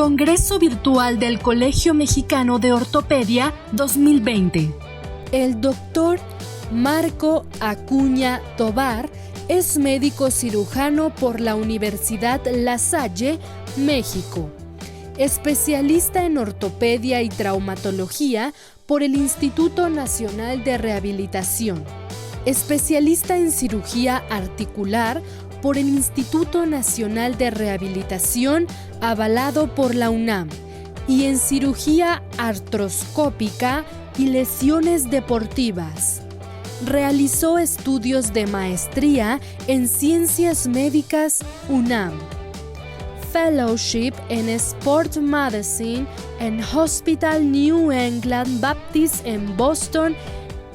Congreso Virtual del Colegio Mexicano de Ortopedia 2020. El doctor Marco Acuña Tovar es médico cirujano por la Universidad La Salle, México. Especialista en ortopedia y traumatología por el Instituto Nacional de Rehabilitación. Especialista en cirugía articular por el Instituto Nacional de Rehabilitación, avalado por la UNAM, y en cirugía artroscópica y lesiones deportivas. Realizó estudios de maestría en Ciencias Médicas UNAM, Fellowship en Sport Medicine en Hospital New England Baptist en Boston,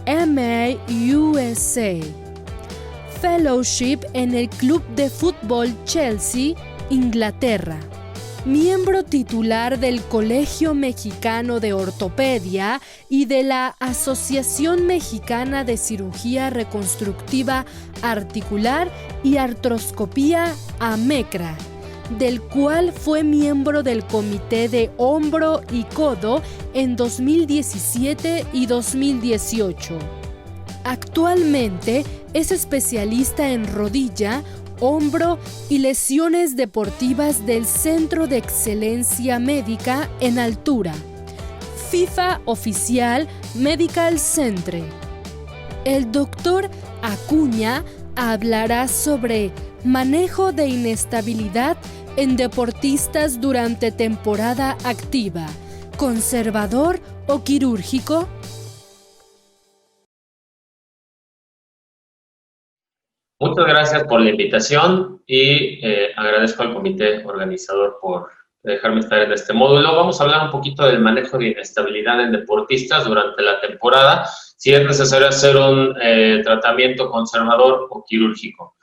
MA, USA. Fellowship en el Club de Fútbol Chelsea, Inglaterra. Miembro titular del Colegio Mexicano de Ortopedia y de la Asociación Mexicana de Cirugía Reconstructiva Articular y Artroscopía, AMECRA, del cual fue miembro del Comité de Hombro y Codo en 2017 y 2018. Actualmente es especialista en rodilla, hombro y lesiones deportivas del Centro de Excelencia Médica en Altura, FIFA Oficial Medical Centre. El doctor Acuña hablará sobre manejo de inestabilidad en deportistas durante temporada activa, conservador o quirúrgico. Muchas gracias por la invitación y agradezco al comité organizador por dejarme estar en este módulo. Vamos a hablar un poquito del manejo de inestabilidad en deportistas durante la temporada, si es necesario hacer un tratamiento conservador o quirúrgico.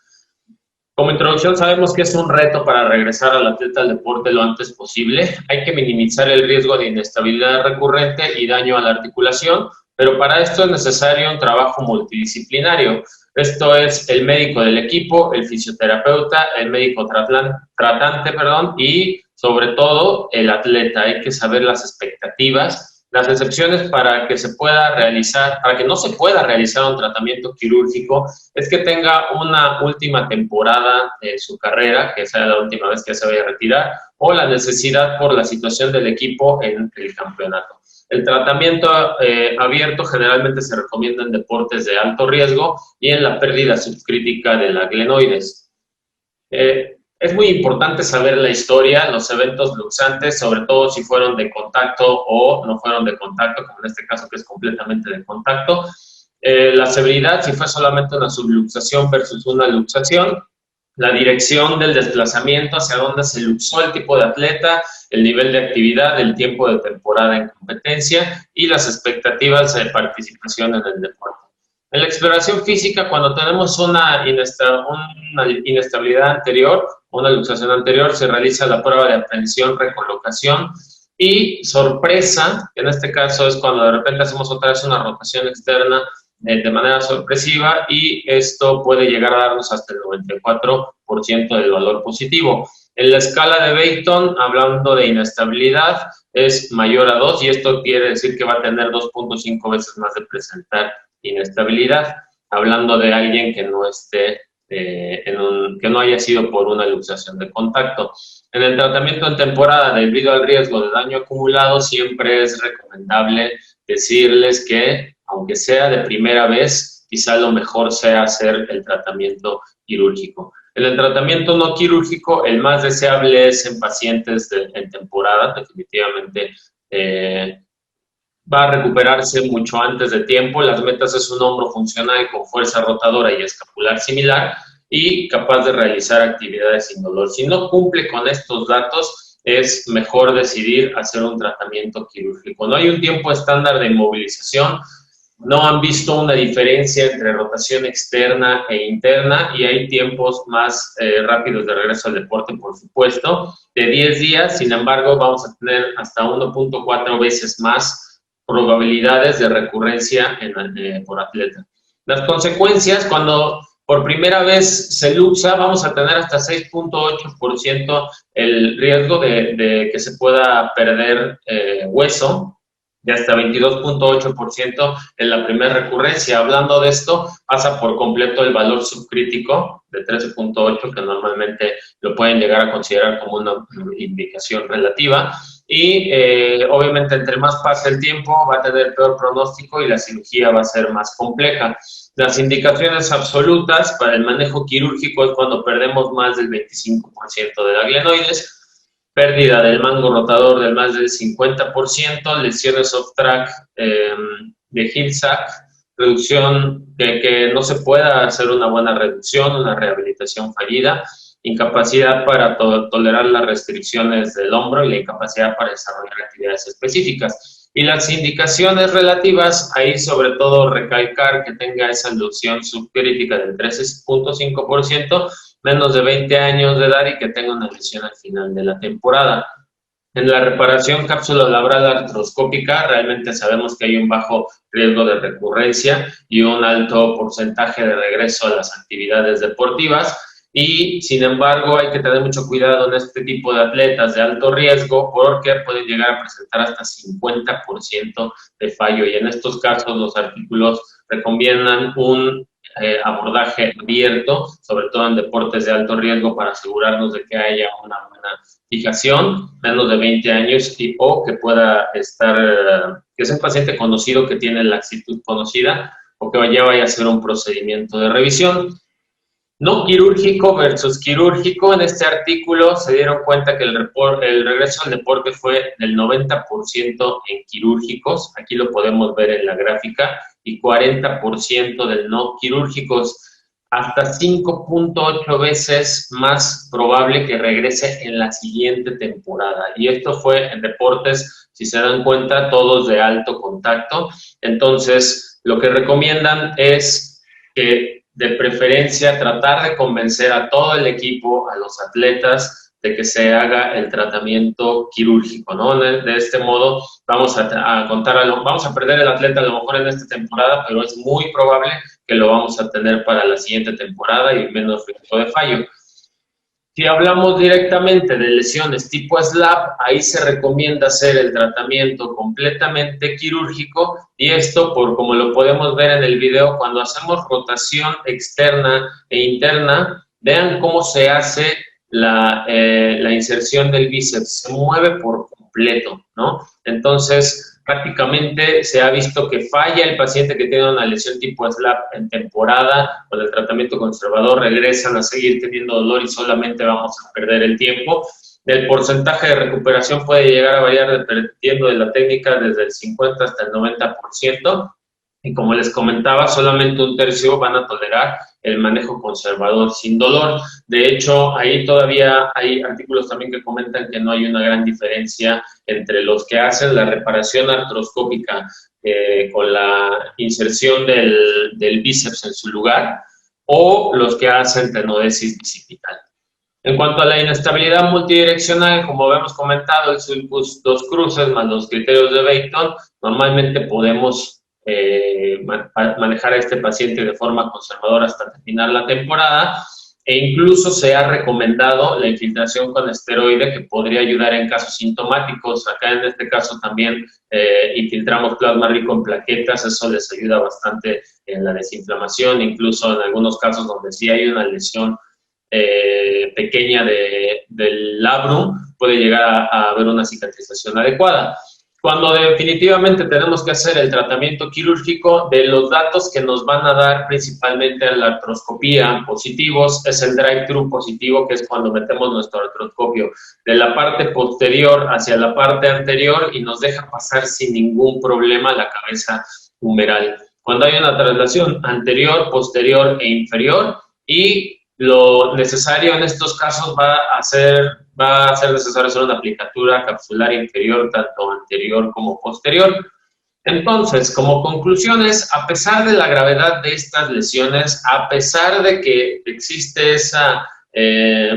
Como introducción, sabemos que es un reto para regresar al atleta al deporte lo antes posible. Hay que minimizar el riesgo de inestabilidad recurrente y daño a la articulación, pero para esto es necesario un trabajo multidisciplinario. Esto es el médico del equipo, el fisioterapeuta, el médico tratante, y sobre todo el atleta. Hay que saber las expectativas, las excepciones para que no se pueda realizar un tratamiento quirúrgico es que tenga una última temporada de su carrera, que sea la última vez que se vaya a retirar, o la necesidad por la situación del equipo en el campeonato. El tratamiento abierto generalmente se recomienda en deportes de alto riesgo y en la pérdida subcrítica de la glenoides. Es muy importante saber la historia, los eventos luxantes, sobre todo si fueron de contacto o no fueron de contacto, como en este caso que es completamente de contacto. La severidad, si fue solamente una subluxación versus una luxación. La dirección del desplazamiento, hacia dónde se luxó el tipo de atleta, el nivel de actividad, el tiempo de temporada en competencia y las expectativas de participación en el deporte. En la exploración física, cuando tenemos una inestabilidad anterior, una luxación anterior, se realiza la prueba de aprehensión, recolocación y sorpresa, que en este caso es cuando de repente hacemos otra vez una rotación externa de manera sorpresiva y esto puede llegar a darnos hasta el 94% del valor positivo. En la escala de Beighton, hablando de inestabilidad, es mayor a 2 y esto quiere decir que va a tener 2.5 veces más de presentar inestabilidad, hablando de alguien que no esté que no haya sido por una luxación de contacto. En el tratamiento en temporada, debido al riesgo de daño acumulado, siempre es recomendable decirles que, aunque sea de primera vez, quizá lo mejor sea hacer el tratamiento quirúrgico. En el tratamiento no quirúrgico, el más deseable es en pacientes en temporada, definitivamente va a recuperarse mucho antes de tiempo. Las metas es un hombro funcional con fuerza rotadora y escapular similar y capaz de realizar actividades sin dolor. Si no cumple con estos datos, es mejor decidir hacer un tratamiento quirúrgico. No hay un tiempo estándar de inmovilización, no han visto una diferencia entre rotación externa e interna y hay tiempos más rápidos de regreso al deporte, por supuesto, de 10 días. Sin embargo, vamos a tener hasta 1.4 veces más probabilidades de recurrencia por atleta. Las consecuencias, cuando por primera vez se luxa, vamos a tener hasta 6.8% el riesgo de que se pueda perder hueso, de hasta 22.8% en la primera recurrencia. Hablando de esto, pasa por completo el valor subcrítico de 13.8, que normalmente lo pueden llegar a considerar como una indicación relativa. Y obviamente entre más pase el tiempo va a tener peor pronóstico y la cirugía va a ser más compleja. Las indicaciones absolutas para el manejo quirúrgico es cuando perdemos más del 25% de la glenoides, pérdida del mango rotador del más del 50%, lesiones off-track de Hill-Sachs, reducción de que no se pueda hacer una buena reducción, una rehabilitación fallida, incapacidad para tolerar las restricciones del hombro y la incapacidad para desarrollar actividades específicas. Y las indicaciones relativas, ahí sobre todo recalcar que tenga esa lesión subcrítica del 13.5%, menos de 20 años de edad y que tenga una lesión al final de la temporada. En la reparación cápsula labral artroscópica, realmente sabemos que hay un bajo riesgo de recurrencia y un alto porcentaje de regreso a las actividades deportivas. Y, sin embargo, hay que tener mucho cuidado en este tipo de atletas de alto riesgo porque pueden llegar a presentar hasta 50% de fallo. Y en estos casos, los artículos recomiendan un abordaje abierto, sobre todo en deportes de alto riesgo, para asegurarnos de que haya una buena fijación, menos de 20 años, o que pueda estar, que sea un paciente conocido que tiene laxitud conocida o que ya vaya a hacer un procedimiento de revisión. No quirúrgico versus quirúrgico. En este artículo se dieron cuenta que el regreso al deporte fue del 90% en quirúrgicos, aquí lo podemos ver en la gráfica, y 40% del no quirúrgicos, hasta 5.8 veces más probable que regrese en la siguiente temporada. Y esto fue en deportes, si se dan cuenta, todos de alto contacto. Entonces, lo que recomiendan es que de preferencia tratar de convencer a todo el equipo, a los atletas, de que se haga el tratamiento quirúrgico, ¿no? De este modo vamos vamos a perder el atleta a lo mejor en esta temporada, pero es muy probable que lo vamos a tener para la siguiente temporada y menos riesgo de fallo. Si hablamos directamente de lesiones tipo SLAP, ahí se recomienda hacer el tratamiento completamente quirúrgico, y esto, por como lo podemos ver en el video, cuando hacemos rotación externa e interna, vean cómo se hace la inserción del bíceps, se mueve por completo, ¿no? Entonces, prácticamente se ha visto que falla el paciente que tiene una lesión tipo SLAP en temporada, con el tratamiento conservador regresan a seguir teniendo dolor y solamente vamos a perder el tiempo. El porcentaje de recuperación puede llegar a variar dependiendo de la técnica, desde el 50 hasta el 90%. Y como les comentaba, solamente un tercio van a tolerar el manejo conservador sin dolor. De hecho, ahí todavía hay artículos también que comentan que no hay una gran diferencia entre los que hacen la reparación artroscópica con la inserción del bíceps en su lugar, o los que hacen tenodesis bicipital. En cuanto a la inestabilidad multidireccional, como habíamos comentado, el sulcus 2 cruces más los criterios de Beighton, normalmente podemos manejar a este paciente de forma conservadora hasta terminar la temporada, e incluso se ha recomendado la infiltración con esteroide, que podría ayudar en casos sintomáticos. Acá en este caso también infiltramos plasma rico en plaquetas, eso les ayuda bastante en la desinflamación, incluso en algunos casos donde sí hay una lesión pequeña del labrum, puede llegar a haber una cicatrización adecuada. Cuando definitivamente tenemos que hacer el tratamiento quirúrgico, de los datos que nos van a dar principalmente en la artroscopía positivos, es el drive-thru positivo, que es cuando metemos nuestro artroscopio de la parte posterior hacia la parte anterior y nos deja pasar sin ningún problema la cabeza humeral. Cuando hay una traslación anterior, posterior e inferior, y lo necesario en estos casos va a ser necesario hacer una aplicatura capsular inferior, tanto anterior como posterior. Entonces, como conclusiones, a pesar de la gravedad de estas lesiones, a pesar de que existe esa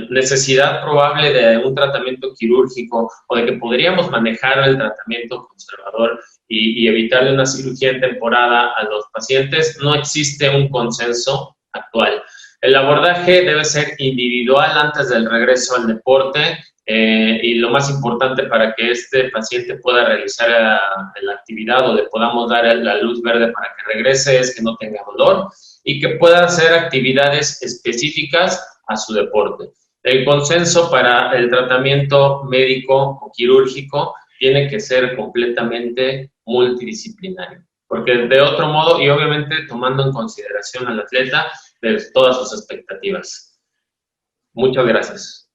necesidad probable de un tratamiento quirúrgico, o de que podríamos manejar el tratamiento conservador y evitarle una cirugía en temporada a los pacientes, no existe un consenso actual. El abordaje debe ser individual antes del regreso al deporte y lo más importante para que este paciente pueda realizar la actividad o le podamos dar la luz verde para que regrese es que no tenga dolor y que pueda hacer actividades específicas a su deporte. El consenso para el tratamiento médico o quirúrgico tiene que ser completamente multidisciplinario, porque de otro modo, y obviamente tomando en consideración al atleta de todas sus expectativas. Muchas gracias.